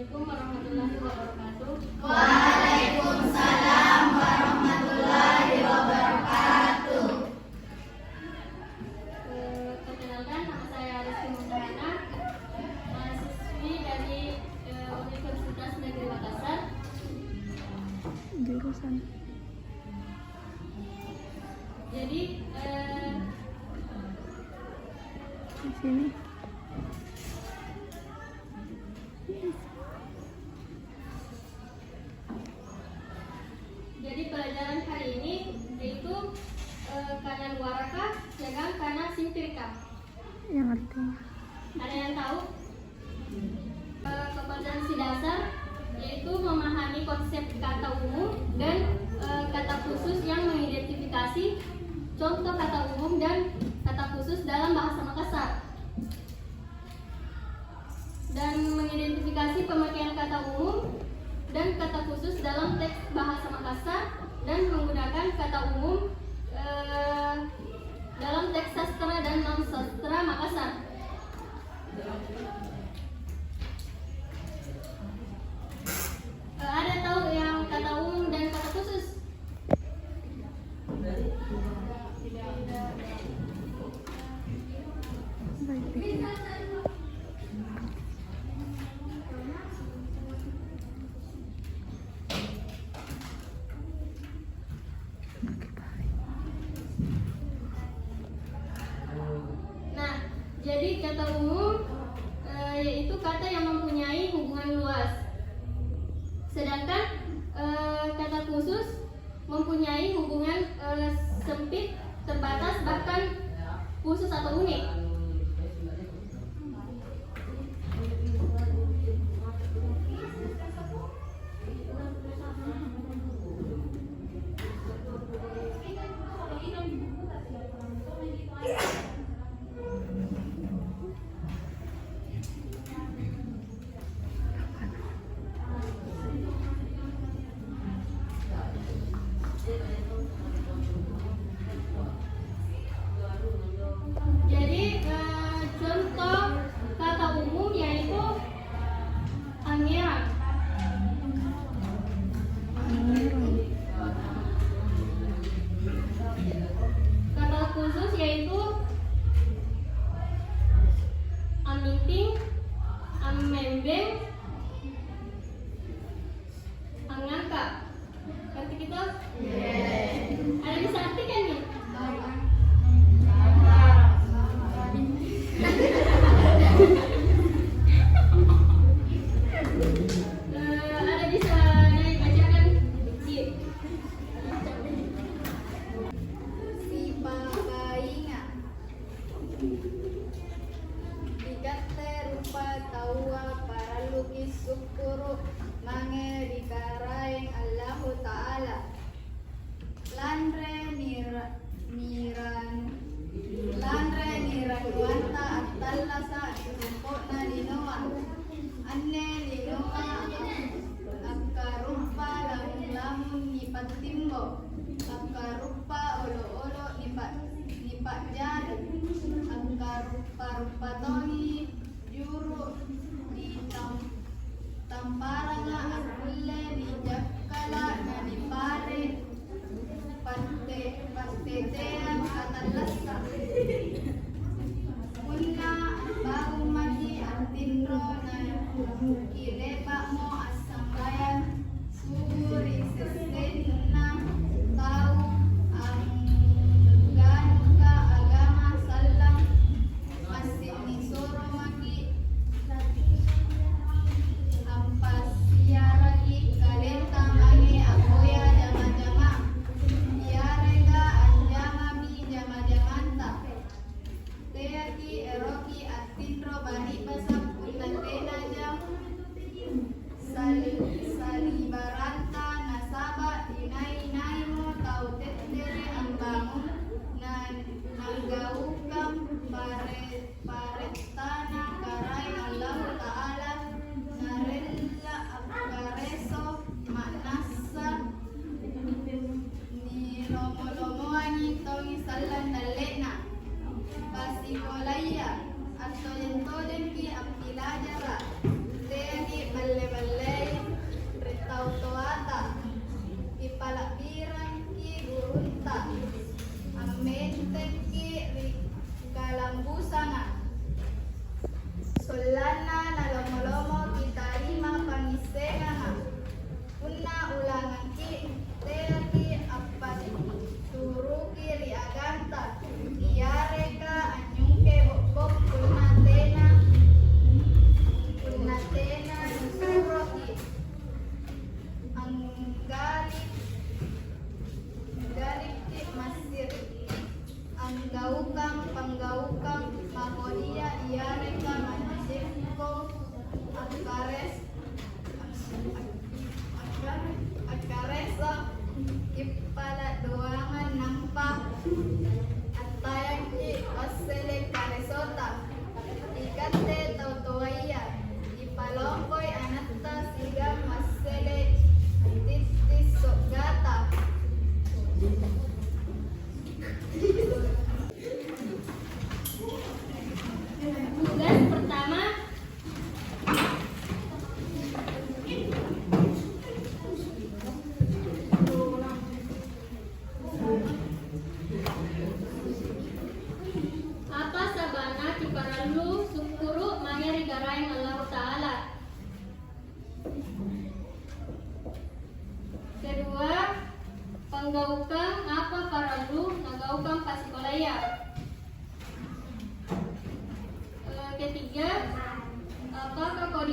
Assalamualaikum warahmatullahi wabarakatuh. Waalaikumsalam warahmatullahi wabarakatuh. Perkenalkan, nama saya Rizky Mutahana, mahasiswi dari Universitas Negeri Makassar. Jurusan. Jadi Di sini. pelajaran kali ini yaitu kanan waraka, sedangkan kanan simpirika. Yang artinya Ada yang tahu? Kompetensi dasar yaitu memahami konsep kata umum dan kata khusus yang mengidentifikasi contoh kata umum dan kata khusus dalam bahasa Makassar, dan mengidentifikasi pemakaian kata umum dan kata khusus dalam teks bahasa Makassar, dan menggunakan kata umum dalam teks sastra dan non sastra Makassar. Ada tahu yang kata umum dan kata khusus? baik. Nah, jadi kata umum yaitu kata yang mempunyai hubungan luas. Sedangkan kata khusus mempunyai hubungan sempit, terbatas, bahkan khusus atau unik. Jadi contoh kata umum yaitu angeran. Kata khusus yaitu aminting, amembeng, angangka. Ngerti kita? Ada bisa artikan nih? Ada bisa dari bacakan kecil. Si babainga dikate rupa tawa para lukis syukuru mange dikaraeng Allahu Ta'ala lanre niran wanta atallasa rumpona linoa anne linoa akarumpa lamun nipat timbo akarumpa olo nipat jari akarumpa toni juru di tamparanga akulle di jakkala na di pare pastetean katalasa punna baru magi antindro na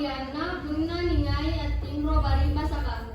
Biarna guna ningai at timro bari pasaka.